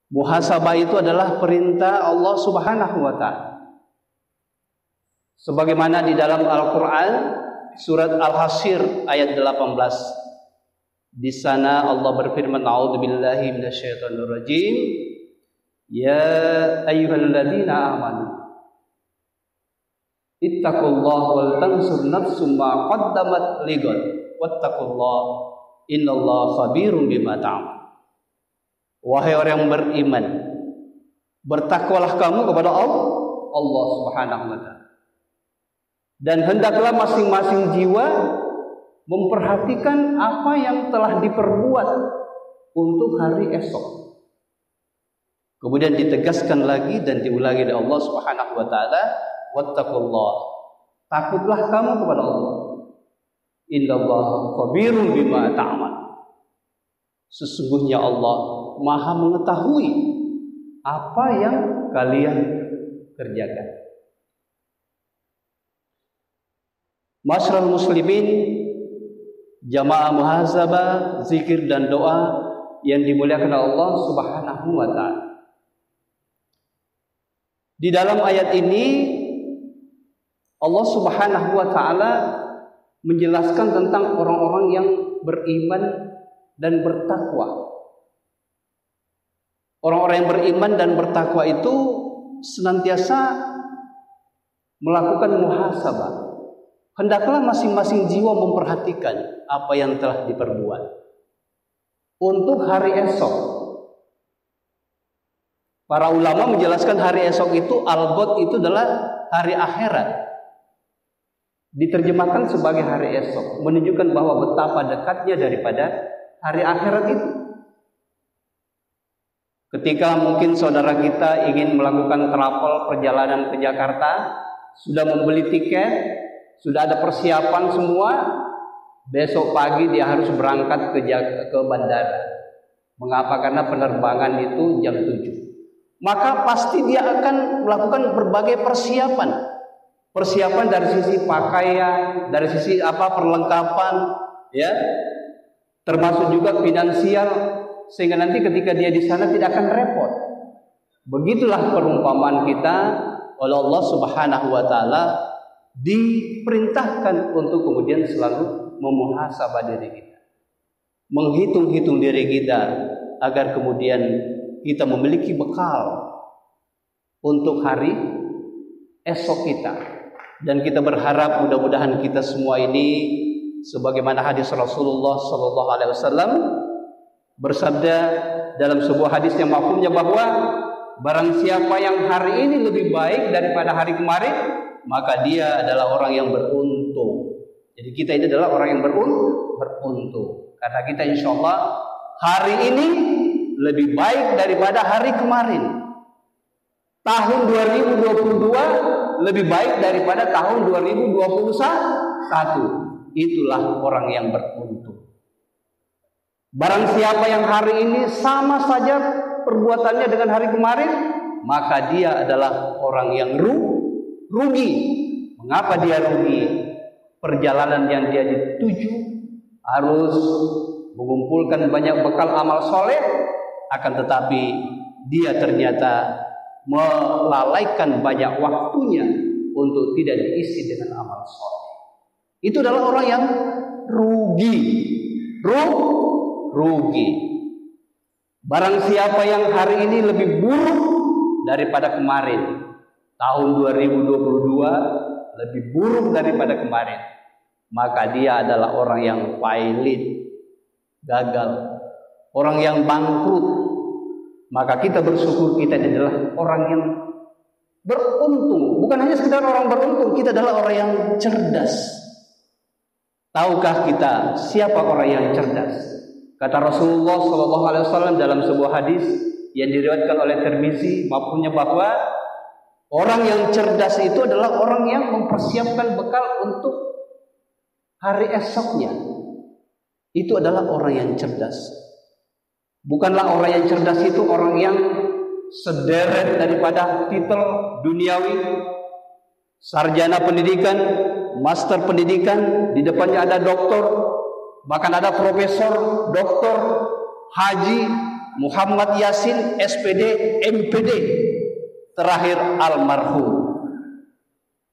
Muhasabah itu adalah perintah Allah Subhanahu wa taala. Sebagaimana di dalam Al-Qur'an surat Al-Hasyr ayat 18. Di sana Allah berfirman, "A'udzubillahi minasyaitonirrajim. Ya ayyuhalladzina amanu ittaqullaha wal tansur nafsum ma qaddamat lighad wattaqullaha innallaha khabirum bima ta'malun." Wahai orang yang beriman, bertakwalah kamu kepada Allah Subhanahu wa taala. Dan hendaklah masing-masing jiwa memperhatikan apa yang telah diperbuat untuk hari esok. Kemudian ditegaskan lagi dan diulangi oleh Allah Subhanahu wa taala, wattaqullah. Takutlah kamu kepada Allah. Innallaha khabirun bima ta'mal. Sesungguhnya Allah Maha mengetahui apa yang kalian kerjakan. Masyarul muslimin, jamaah muhasabah, zikir dan doa yang dimuliakan Allah Subhanahu wa taala. Di dalam ayat ini Allah Subhanahu wa taala menjelaskan tentang orang-orang yang beriman dan bertakwa. Orang-orang yang beriman dan bertakwa itu senantiasa melakukan muhasabah. Hendaklah masing-masing jiwa memperhatikan apa yang telah diperbuat untuk hari esok. Para ulama menjelaskan hari esok itu al-ghad, itu adalah hari akhirat. Diterjemahkan sebagai hari esok, menunjukkan bahwa betapa dekatnya daripada hari akhirat itu. Ketika mungkin saudara kita ingin melakukan travel perjalanan ke Jakarta, sudah membeli tiket, sudah ada persiapan semua, besok pagi dia harus berangkat ke bandara. Mengapa? Karena penerbangan itu jam 7. Maka pasti dia akan melakukan berbagai persiapan. Persiapan dari sisi pakaian, dari sisi perlengkapan, ya, termasuk juga finansial, sehingga nanti ketika dia di sana tidak akan repot. Begitulah perumpamaan kita oleh Allah Subhanahu wa taala, diperintahkan untuk kemudian selalu memuhasabah diri kita, menghitung-hitung diri kita agar kemudian kita memiliki bekal untuk hari esok kita. Dan kita berharap mudah-mudahan kita semua ini sebagaimana hadis Rasulullah sallallahu alaihi wasallam bersabda dalam sebuah hadis yang mafhumnya bahwa barang siapa yang hari ini lebih baik daripada hari kemarin, maka dia adalah orang yang beruntung. Jadi kita ini adalah orang yang beruntung. Karena kita insya Allah hari ini lebih baik daripada hari kemarin. Tahun 2022 lebih baik daripada tahun 2021. Itulah orang yang beruntung. Barang siapa yang hari ini sama saja perbuatannya dengan hari kemarin, maka dia adalah orang yang rugi. Mengapa dia rugi? Perjalanan yang dia dituju harus mengumpulkan banyak bekal amal soleh, akan tetapi dia ternyata melalaikan banyak waktunya untuk tidak diisi dengan amal soleh. Itu adalah orang yang rugi. Rugi. Barang siapa yang hari ini lebih buruk daripada kemarin, tahun 2022 lebih buruk daripada kemarin, maka dia adalah orang yang pailit, gagal, orang yang bangkrut. Maka kita bersyukur kita adalah orang yang beruntung. Bukan hanya sekedar orang beruntung, kita adalah orang yang cerdas. Tahukah kita siapa orang yang cerdas? Kata Rasulullah SAW dalam sebuah hadis yang diriwayatkan oleh Tirmizi, maksudnya bahwa orang yang cerdas itu adalah orang yang mempersiapkan bekal untuk hari esoknya. Itu adalah orang yang cerdas. Bukanlah orang yang cerdas itu orang yang sederet daripada titel duniawi, sarjana pendidikan, master pendidikan, di depannya ada doktor, bahkan ada profesor, doktor, haji, Muhammad Yasin SPD MPD, terakhir almarhum.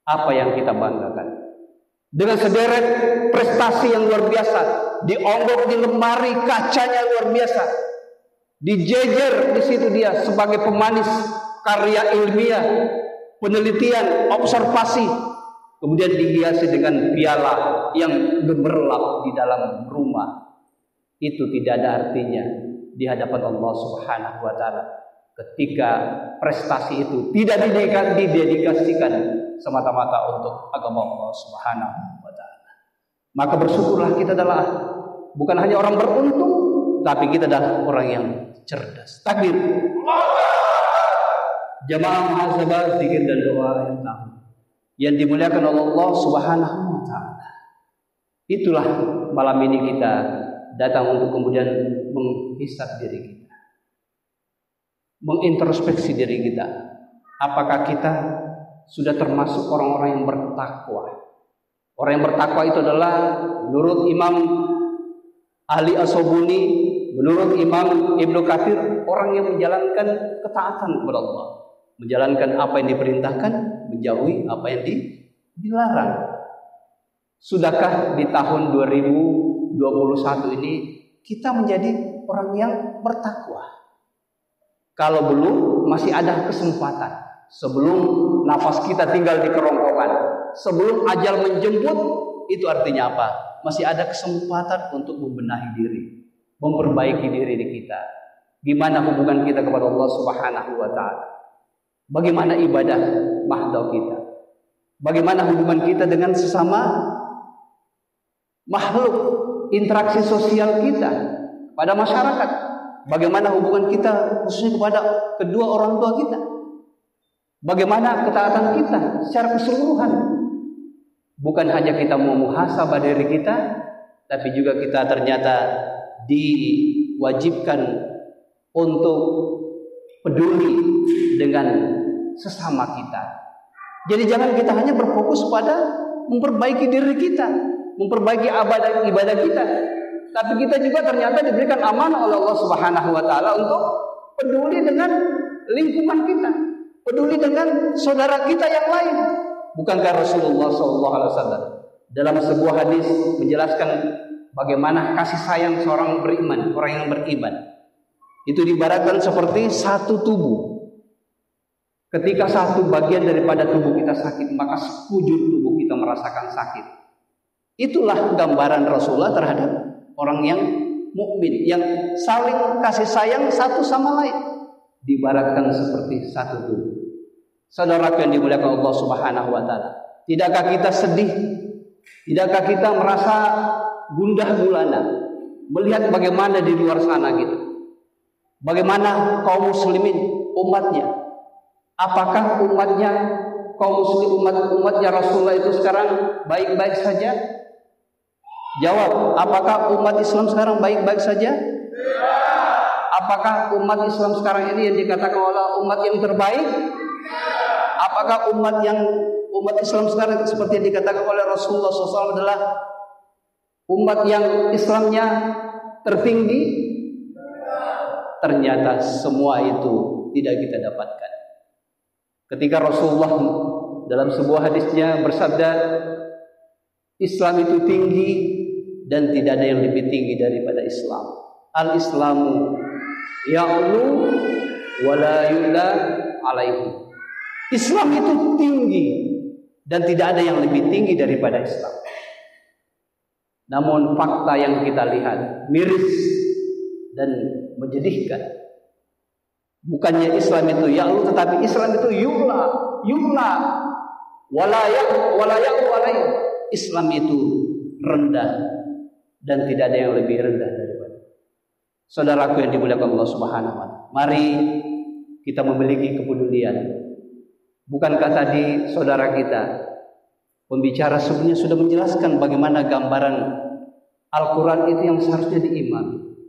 Apa yang kita banggakan? Dengan sederet prestasi yang luar biasa, dionggok di lemari kacanya luar biasa, dijejer di situ dia sebagai pemanis karya ilmiah, penelitian, observasi, kemudian dihiasi dengan piala yang gemerlap di dalam rumah. Itu tidak ada artinya di hadapan Allah Subhanahu wa taala ketika prestasi itu tidak didedikasikan semata-mata untuk agama Allah Subhanahu wa taala. Maka bersyukurlah kita adalah bukan hanya orang beruntung, tapi kita adalah orang yang cerdas. Takbir. Jamaah muhasabah, zikir dan doa yang dimuliakan oleh Allah Subhanahu wa taala. Itulah malam ini kita datang untuk kemudian menghisab diri kita, mengintrospeksi diri kita. Apakah kita sudah termasuk orang-orang yang bertakwa? Orang yang bertakwa itu adalah menurut Imam Ahli As-Sobuni, menurut Imam Ibnu Katsir, orang yang menjalankan ketaatan kepada Allah, menjalankan apa yang diperintahkan, menjauhi apa yang dilarang. Sudahkah di tahun 2021 ini kita menjadi orang yang bertakwa? Kalau belum, masih ada kesempatan. Sebelum nafas kita tinggal di kerongkongan, sebelum ajal menjemput, itu artinya apa? Masih ada kesempatan untuk membenahi diri, memperbaiki diri kita. Gimana hubungan kita kepada Allah Subhanahu wa taala? Bagaimana ibadah mahdoh kita? Bagaimana hubungan kita dengan sesama makhluk, interaksi sosial kita pada masyarakat? Bagaimana hubungan kita khususnya kepada kedua orang tua kita? Bagaimana ketaatan kita secara keseluruhan? Bukan hanya kita mau muhasabah diri kita, tapi juga kita ternyata diwajibkan untuk peduli dengan sesama kita. Jadi jangan kita hanya berfokus pada memperbaiki diri kita, memperbaiki ibadah kita, tapi kita juga ternyata diberikan amanah oleh Allah Subhanahu wa taala untuk peduli dengan lingkungan kita, peduli dengan saudara kita yang lain. Bukankah Rasulullah SAW dalam sebuah hadis menjelaskan bagaimana kasih sayang seorang beriman, orang yang beriman itu diibaratkan seperti satu tubuh. Ketika satu bagian daripada tubuh kita sakit, maka sekujur tubuh kita merasakan sakit. Itulah gambaran Rasulullah terhadap orang yang mukmin, yang saling kasih sayang satu sama lain, diibaratkan seperti satu tubuh. Saudara yang dimuliakan Allah Subhanahu wa taala, tidakkah kita sedih? Tidakkah kita merasa gundah gulana melihat bagaimana di luar sana gitu? Bagaimana kaum muslimin umatnya? Apakah umatnya kaum muslim umatnya Rasulullah itu sekarang baik-baik saja? Jawab, apakah umat Islam sekarang baik-baik saja? Apakah umat Islam sekarang ini yang dikatakan oleh umat yang terbaik? Apakah umat Islam sekarang seperti yang dikatakan oleh Rasulullah SAW adalah umat yang Islamnya tertinggi? Ternyata semua itu tidak kita dapatkan. Ketika Rasulullah dalam sebuah hadisnya bersabda, Islam itu tinggi dan tidak ada yang lebih tinggi daripada Islam. Al-Islamu ya'lu wa la yu'la alaihi. Islam itu tinggi dan tidak ada yang lebih tinggi daripada Islam. Namun fakta yang kita lihat miris dan menyedihkan. Bukannya Islam itu ya'lu, tetapi Islam itu yu'la wala ya'lu alaihi. Islam itu rendah dan tidak ada yang lebih rendah daripada. Saudaraku yang dimuliakan Allah Subhanahu wa taala, mari kita memiliki kepedulian. Bukankah tadi saudara kita pembicara sebelumnya sudah menjelaskan bagaimana gambaran Al-Quran itu yang seharusnya diimani,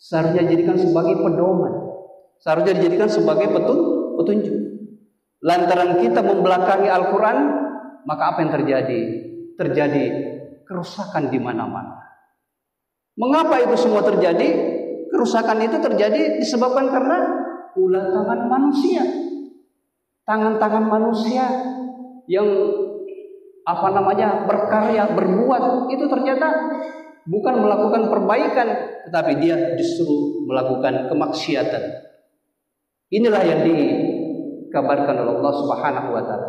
seharusnya dijadikan sebagai pedoman, seharusnya dijadikan sebagai petunjuk. Lantaran kita membelakangi Al-Quran, maka apa yang terjadi? Terjadi kerusakan di mana-mana. Mengapa itu semua terjadi? kerusakan itu terjadi disebabkan karena ulah tangan manusia. Tangan-tangan manusia yang berkarya, berbuat itu ternyata bukan melakukan perbaikan, tetapi dia justru melakukan kemaksiatan. Inilah yang dikabarkan oleh Allah Subhanahu wa taala.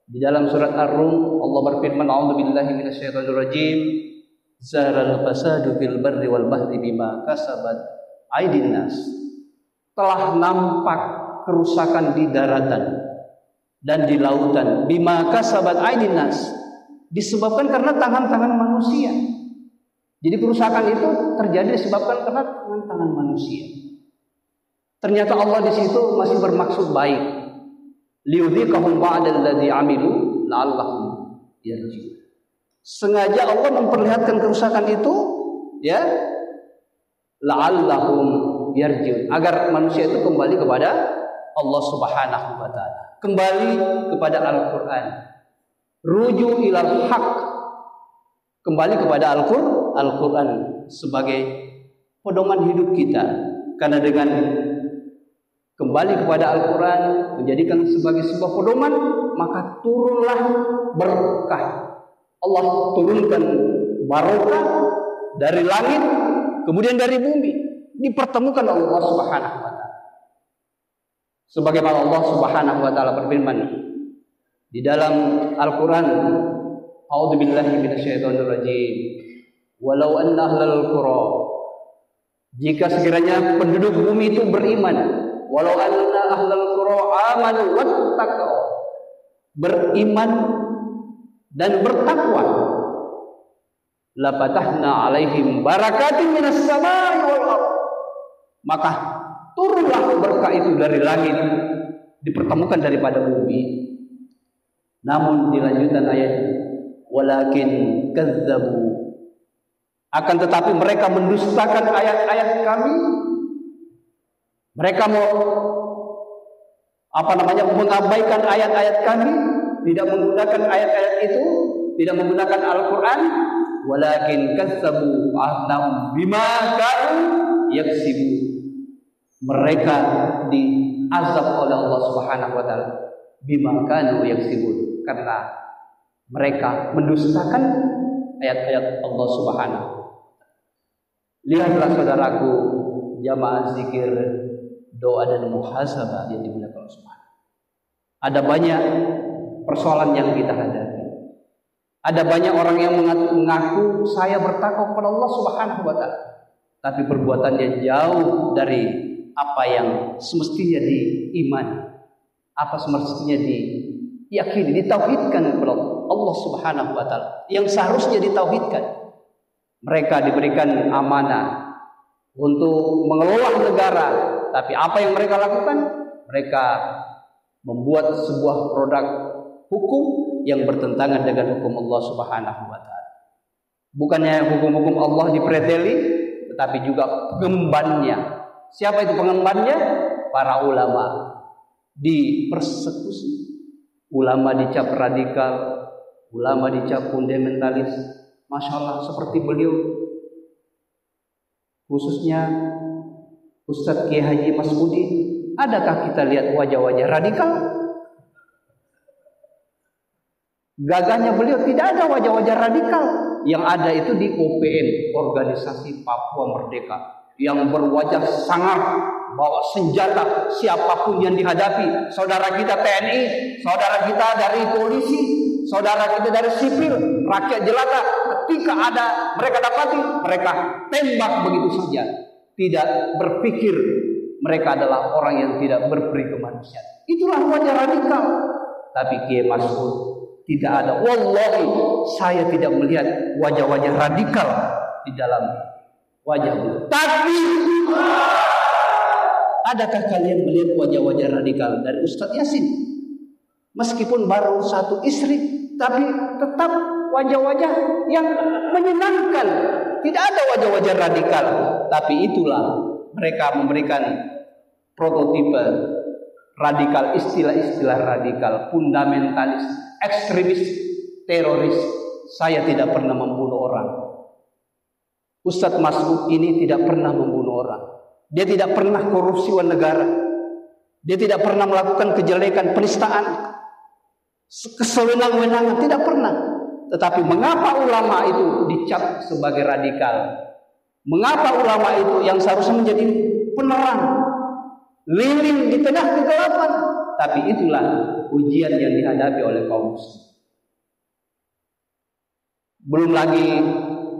Di dalam surat Ar-Rum Allah berfirman, "A'udzubillahi minasyaitonirrajim. Zaharal fasadu fil barri wal bahri bima kasabat aydin nas." Telah nampak kerusakan di daratan dan di lautan, bima kasabat aydin nas, disebabkan karena tangan-tangan manusia. Jadi kerusakan itu terjadi disebabkan karena tangan-tangan manusia. Ternyata Allah di situ masih bermaksud baik. Liudhiqahum ba'dalladzi 'amilu la'allahum yarji'un. Sengaja Allah memperlihatkan kerusakan itu ya, la'allahum yarji'un, agar manusia itu kembali kepada Allah Subhanahu wa taala, kembali kepada Al-Qur'an. Ruju ilal haq, kembali kepada Al-Qur'an sebagai pedoman hidup kita. Karena dengan kembali kepada Al-Quran, menjadikan sebagai sebuah pedoman, maka turunlah berkah. Allah turunkan barokah dari langit, kemudian dari bumi, dipertemukan Allah Subhanahu wa taala. Sebagaimana Allah Subhanahu wa taala berfirman di dalam Al-Quran, "A'udzubillahi minasyaitonirrajim. Walau anna ahlal qura," jika sekiranya penduduk bumi itu beriman, walau anna ahlal qura amanu wattaqau, beriman dan bertakwa, la fatahna alaihim barakatin minas samai wal ardh, maka turunlah berkah itu dari langit, dipertemukan daripada bumi. Namun di lanjutan ayat, walakin kadzdzabu, akan tetapi mereka mendustakan ayat-ayat kami. Mereka mengabaikan ayat-ayat kami, tidak menggunakan ayat-ayat itu, tidak menggunakan Al-Quran. Walakin kadzdzabu annahum bima kanu yaksibun. Mereka diazab oleh Allah Subhanahu wa taala bima kanu yaksibun, karena mereka mendustakan ayat-ayat Allah Subhanahu. Lihatlah saudaraku, jamaah zikir, doa dan muhasabah yang dimuliakan Allah Subhanahu. Ada banyak persoalan yang kita hadapi. Ada banyak orang yang mengaku saya bertakwa kepada Allah Subhanahu wa taala, tapi perbuatannya jauh dari apa yang semestinya diimani, apa semestinya diyakini, ditauhidkan kepada Allah Subhanahu wa taala, yang seharusnya ditauhidkan. Mereka diberikan amanah untuk mengelola negara, tapi apa yang mereka lakukan? Mereka membuat sebuah produk hukum yang bertentangan dengan hukum Allah Subhanahu wa taala. Bukannya hukum-hukum Allah dipreteli, tetapi juga pengembannya. Siapa itu pengembannya? Para ulama dipersekusi. Ulama dicap radikal, ulama dicap fundamentalis. Masya Allah, seperti beliau, khususnya Ustadz Kiai Haji Mas'udi, adakah kita lihat wajah-wajah radikal? Gagahnya beliau tidak ada wajah-wajah radikal. Yang ada itu di OPM, Organisasi Papua Merdeka, yang berwajah sangar, bawa senjata siapapun yang dihadapi. Saudara kita TNI, saudara kita dari polisi, saudara kita dari sipil, rakyat jelata, ketika ada mereka dapati, mereka tembak begitu saja. Tidak berpikir mereka adalah orang yang tidak berperi kemanusiaan. Itulah wajah radikal. Tapi Kiai Mas'ud tidak ada. Wallahi, saya tidak melihat wajah-wajah radikal di dalam wajah beliau. Tapi adakah kalian melihat wajah-wajah radikal dari Ustadz Yasin? Meskipun baru satu istri, tapi tetap wajah-wajah yang menyenangkan. Tidak ada wajah-wajah radikal. Tapi itulah mereka memberikan prototipe radikal, istilah-istilah radikal, fundamentalis, ekstremis, teroris. Saya tidak pernah membunuh orang. Ustadz Mas'ud ini tidak pernah membunuh orang. Dia tidak pernah korupsi uang negara. Dia tidak pernah melakukan kejelekan, penistaan, kesewenang-wenangan, tidak pernah. Tetapi mengapa ulama itu dicap sebagai radikal? Mengapa ulama itu yang seharusnya menjadi penerang, lilin di tengah kegelapan? Tapi itulah ujian yang dihadapi oleh kaum muslim. Belum lagi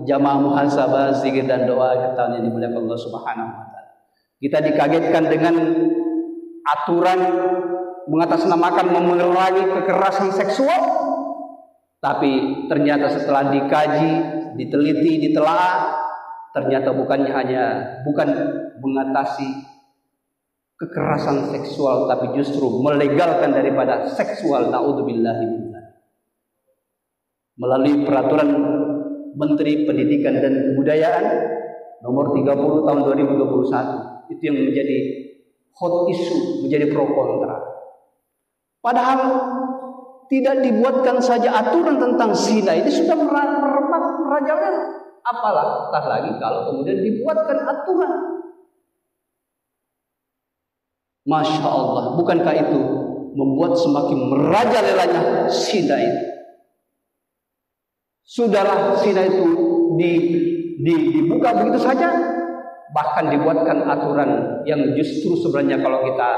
jamaah muhasabah, zikir dan doa kita yang dimuliakan Allah Subhanahu wa taala. Kita dikagetkan dengan aturan mengatasnamakan memerangi kekerasan seksual, tapi ternyata setelah dikaji, diteliti, ditelaah, ternyata bukan mengatasi kekerasan seksual, tapi justru melegalkan daripada seksual. Naudzubillahi min dzalik. Melalui peraturan Menteri Pendidikan dan Kebudayaan nomor 30 tahun 2021, itu yang menjadi hot issue, menjadi pro kontra. Padahal tidak dibuatkan saja aturan tentang zina, ini sudah merebak merajalela. Apalagi lagi kalau kemudian dibuatkan aturan. Masya Allah, bukankah itu membuat semakin merajalelanya zina itu? Sudahlah zina itu dibuka begitu saja, bahkan dibuatkan aturan yang justru sebenarnya kalau kita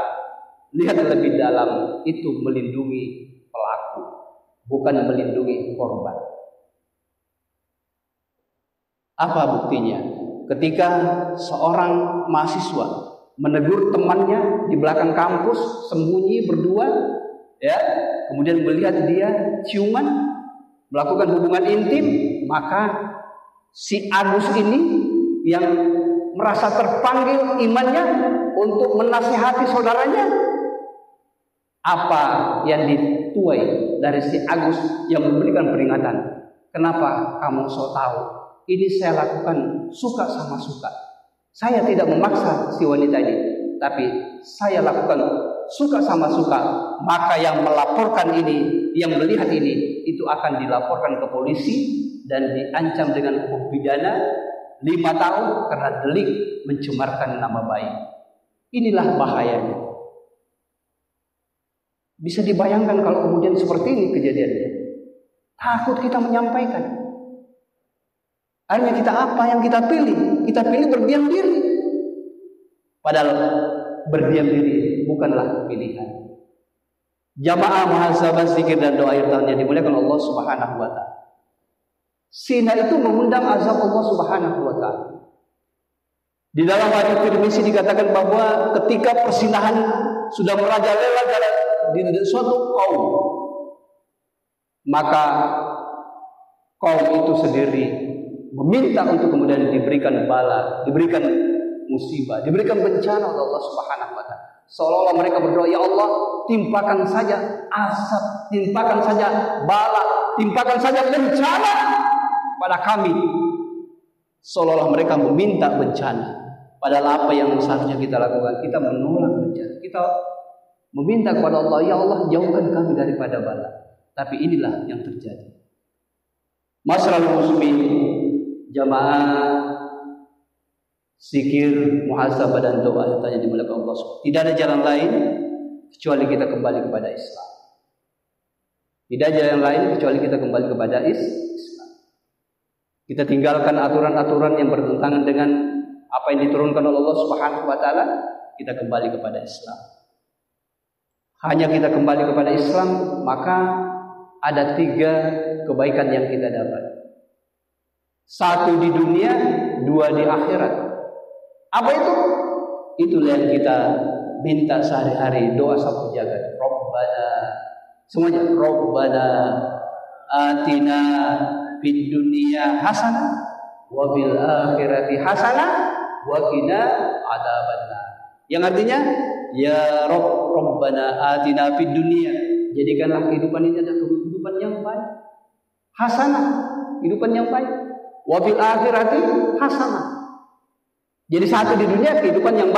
lihat lebih dalam itu melindungi pelaku, bukan melindungi korban. Apa buktinya? Ketika seorang mahasiswa menegur temannya di belakang kampus, sembunyi berdua, ya, kemudian melihat dia ciuman, melakukan hubungan intim, maka si Agus ini yang merasa terpanggil imannya untuk menasihati saudaranya, apa yang dituai dari si Agus yang memberikan peringatan? Kenapa kamu so tahu? Ini saya lakukan suka sama suka. Saya tidak memaksa si wanita ini, tapi saya lakukan suka sama suka. Maka yang melaporkan ini, yang melihat ini, itu akan dilaporkan ke polisi dan diancam dengan hukum pidana 5 tahun karena delik mencemarkan nama baik. Inilah bahayanya. Bisa dibayangkan kalau kemudian seperti ini kejadiannya. Takut kita menyampaikan. Akhirnya kita apa yang kita pilih? Kita pilih berdiam diri. Padahal berdiam diri bukanlah pilihan. Jamaah muhasabah, zikir dan doa akhir tahun yang dimuliakan Allah Subhanahu wa taala. Zina itu mengundang azab Allah Subhanahu wa taala. Di dalam hadis Tirmizi dikatakan bahwa ketika persinahan sudah merajalela di suatu kaum, maka kaum itu sendiri meminta untuk kemudian diberikan bala, diberikan musibah, diberikan bencana oleh Allah Subhanahu wa taala. Seolah-olah mereka berdoa, ya Allah, timpakan saja asap, timpakan saja bala, timpakan saja bencana pada kami. Seolah-olah mereka meminta bencana. Padahal apa yang seharusnya kita lakukan? Kita menolak bencana. Kita meminta kepada Allah, ya Allah, jauhkan kami daripada bala. Tapi inilah yang terjadi. Masyaallah muslimin, jamaah zikir, muhasabah dan doa tanya dimuliakan Allah. Tidak ada jalan lain kecuali kita kembali kepada Islam. Tidak ada jalan lain kecuali kita kembali kepada Islam. Kita tinggalkan aturan-aturan yang bertentangan dengan apa yang diturunkan oleh Allah Subhanahu wa taala, kita kembali kepada Islam. Hanya kita kembali kepada Islam, maka ada 3 kebaikan yang kita dapat. 1 di dunia, 2 di akhirat. Apa itu? Itulah yang kita minta sehari-hari, doa sapu jagat. Rabbana, semuanya. Rabbana atina fid dunya hasanah wa fil akhirati hasanah wa qina adzabannar. Yang artinya, ya Rabbana atina fid dunya, jadikanlah kehidupan ini adalah kehidupan yang baik. Hasanah, kehidupan yang baik. Wa fil akhirati hasanah. Jadi 1 di dunia kehidupan yang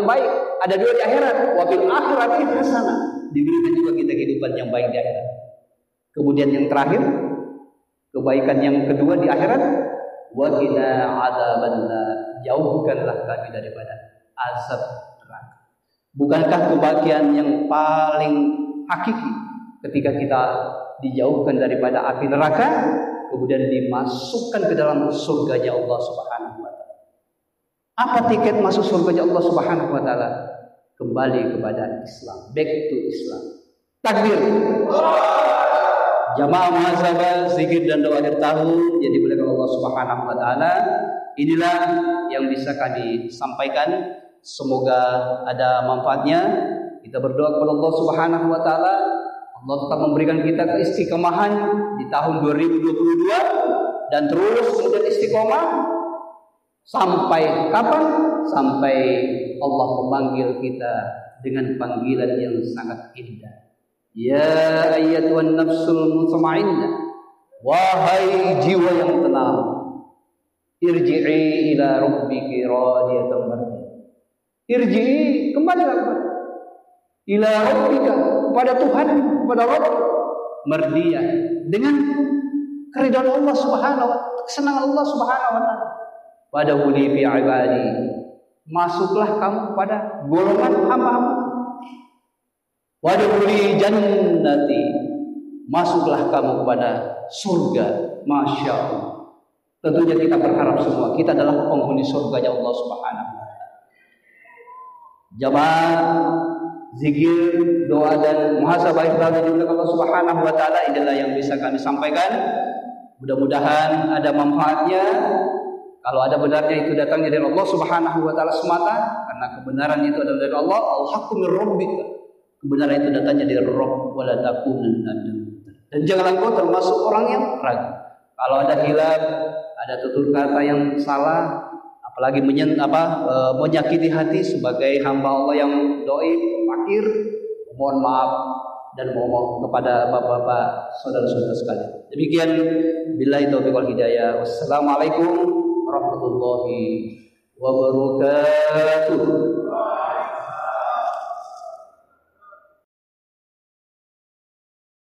baik, ada 2 di akhirat. Wa fil akhirati hasanah, diberikan juga kita kehidupan yang baik di akhirat. Kemudian yang terakhir, kebaikan yang kedua di akhirat, wa qina adzabannar. Jauhkanlah kami daripada azab neraka. Bukankah kebahagiaan yang paling hakiki ketika kita dijauhkan daripada api neraka, kemudian dimasukkan ke dalam surganya Allah Subhanahu wa taala. Apa tiket masuk surganya Allah Subhanahu wa taala? Kembali kepada Islam, back to Islam. Takbir. Jamaah muhasabah, zikir dan doa akhir tahun yang dimuliakan Allah Subhanahu wa taala. Inilah yang bisa kami sampaikan. Semoga ada manfaatnya. Kita berdoa kepada Allah Subhanahu wa taala, Allah tetap memberikan kita keistiqomahan di tahun 2022 dan terus kemudian istiqomah sampai kapan? Sampai Allah memanggil kita dengan panggilan yang sangat indah. Ya ayyatuhan nafsul mutmainnah, wahai jiwa yang tenang, irji'i ila rabbiki radiyatan mardiyah. Irji'i, kembalilah ila rabbika, kepada Tuhan, kepada Rabb, mardiyah, dengan keridhaan Allah Subhanahu wa taala, kesenangan Allah Subhanahu wa taala. Pada huli fi ibadi, masuklah kamu kepada golongan hamba-hamba. Pada huli jannati, masuklah kamu kepada surga. Masya Allah. Tentunya kita berharap semua kita adalah penghuni surganya Allah Subhanahu wa taala. Jamaah zikir, doa dan muhasabah ibadah untuk Allah Subhanahu wa taala, inilah yang bisa kami sampaikan. Mudah-mudahan ada manfaatnya. Kalau ada benarnya itu datangnya dari Allah Subhanahu wa taala semata, karena kebenaran itu adalah dari Allah. Al-haqqu min rabbika. Kebenaran itu datangnya dari Rabb, wala takunanna. Dan janganlah engkau termasuk orang yang ragu. Kalau ada hilaf, ada tutur kata yang salah, apalagi menyakiti hati sebagai hamba Allah yang dhaif, fakir, mohon maaf dan mohon kepada bapak-bapak, saudara-saudara sekalian. Demikian, billahi taufiq wal hidayah. Wassalamualaikum warahmatullahi wabarakatuh.